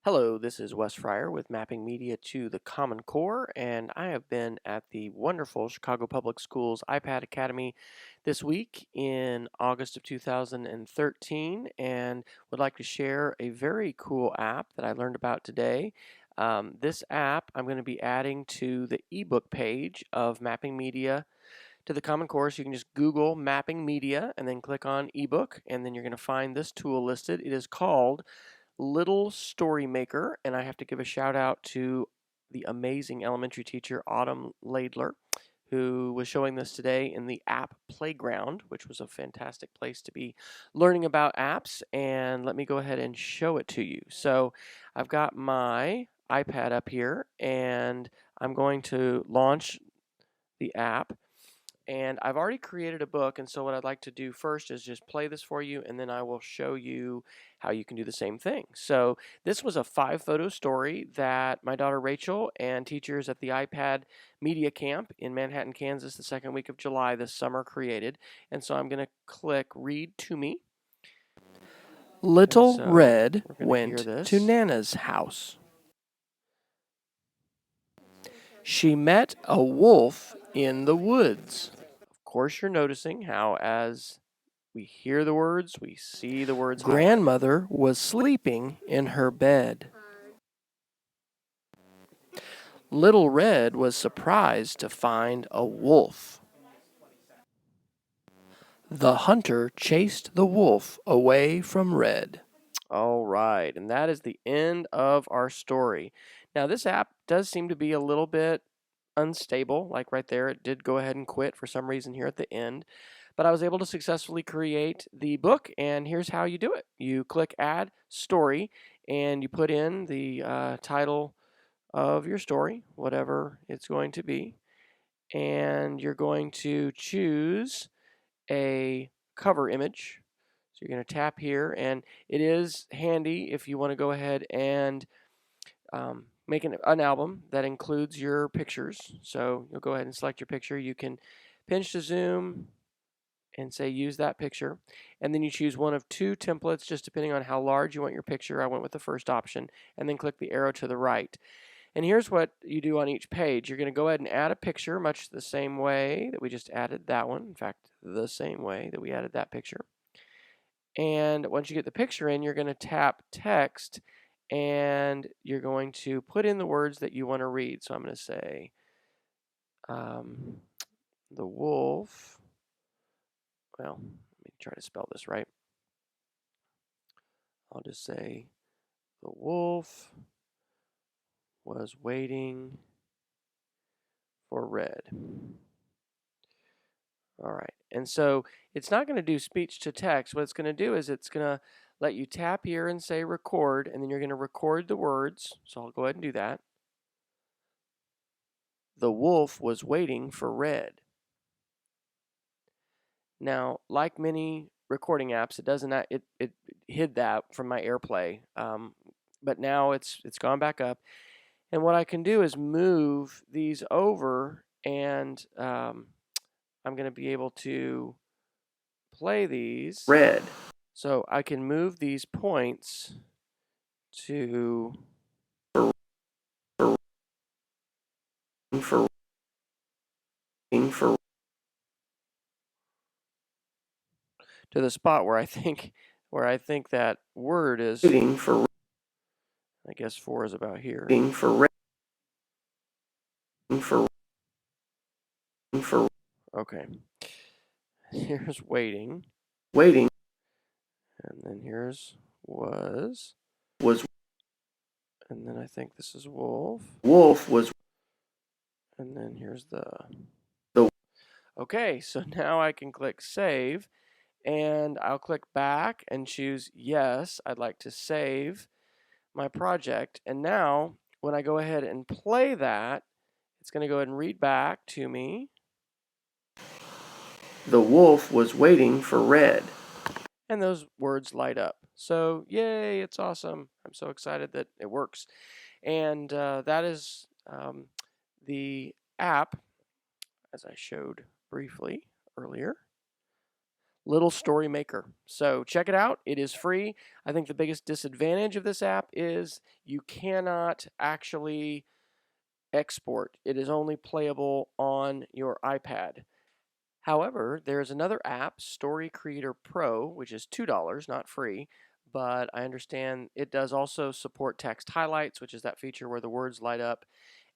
Hello, this is Wes Fryer with Mapping Media to the Common Core, and I have been at the wonderful Chicago Public Schools iPad Academy this week in August of 2013, and would like to share a very cool app that I learned about today. This app I'm going to be adding to the ebook page of Mapping Media to the Common Core. So you can just Google Mapping Media and then click on ebook, and then you're going to find this tool listed. It is called Little Story Maker, and I have to give a shout out to the amazing elementary teacher Autumn Laidler, who was showing this today in the app playground, which was a fantastic place to be learning about apps. And let me go ahead and show it to you. So I've got my iPad up here, and I'm going to launch the app. And I've already created a book, and so what I'd like to do first is just play this for you, and then I will show you how you can do the same thing. So this was a 5-photo story that my daughter Rachel and teachers at the iPad Media Camp in Manhattan, Kansas, the second week of July this summer created. And so I'm going to click Read to Me. Little Red went to Nana's house. She met a wolf in the woods. Of course, you're noticing how as we hear the words, we see the words. Grandmother was sleeping in her bed. Little Red was surprised to find a wolf. The hunter chased the wolf away from Red. All right, and that is the end of our story. Now, this app does seem to be a little bit unstable, like right there. It did go ahead and quit for some reason here at the end. But I was able to successfully create the book, and here's how you do it. You click Add Story, and you put in the title of your story, whatever it's going to be. And you're going to choose a cover image. So you're going to tap here, and it is handy if you want to go ahead and make an album that includes your pictures. So you'll go ahead and select your picture. You can pinch to zoom and say use that picture, and then you choose one of 2 templates just depending on how large you want your picture. I went with the first option, and then click the arrow to the right. And here's what you do on each page. You're going to go ahead and add a picture much the same way that we just added that one. In fact, the same way that we added that picture. And once you get the picture in, you're going to tap text, and you're going to put in the words that you want to read. So I'm going to say the wolf. Well, let me try to spell this right. I'll just say the wolf was waiting for Red. All right, and so it's not going to do speech to text. What it's going to do is it's going to let you tap here and say record, and then you're going to record the words. So I'll go ahead and do that. The wolf was waiting for Red. Now, like many recording apps, it hid that from my AirPlay, but now it's gone back up. And what I can do is move these over, and I'm going to be able to play these. Red. So I can move these points to to the spot where I think that word is. I guess 4 is about here. Okay. Here's waiting. And then here's was. And then I think this is wolf. And then here's the. Okay, so now I can click save, and I'll click back and choose yes, I'd like to save my project. And now when I go ahead and play that, it's going to go ahead and read back to me. The wolf was waiting for Red. And those words light up. So yay, it's awesome. I'm so excited that it works. And that is the app, as I showed briefly earlier. Little Story Maker. So check it out. It is free. I think the biggest disadvantage of this app is you cannot actually export. It is only playable on your iPad. However, there's another app, Story Creator Pro, which is $2, not free, but I understand it does also support text highlights, which is that feature where the words light up,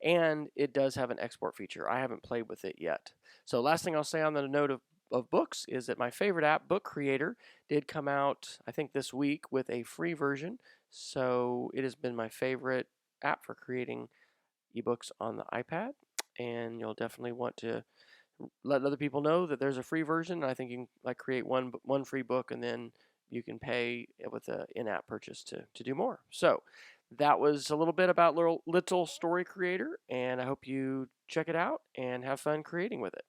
and it does have an export feature. I haven't played with it yet. So last thing I'll say on the note of books is that my favorite app, Book Creator, did come out, I think, this week with a free version. So it has been my favorite app for creating ebooks on the iPad, and you'll definitely want to let other people know that there's a free version. I think you can like create one free book, and then you can pay with an in-app purchase to do more. So that was a little bit about Little Story Creator, and I hope you check it out and have fun creating with it.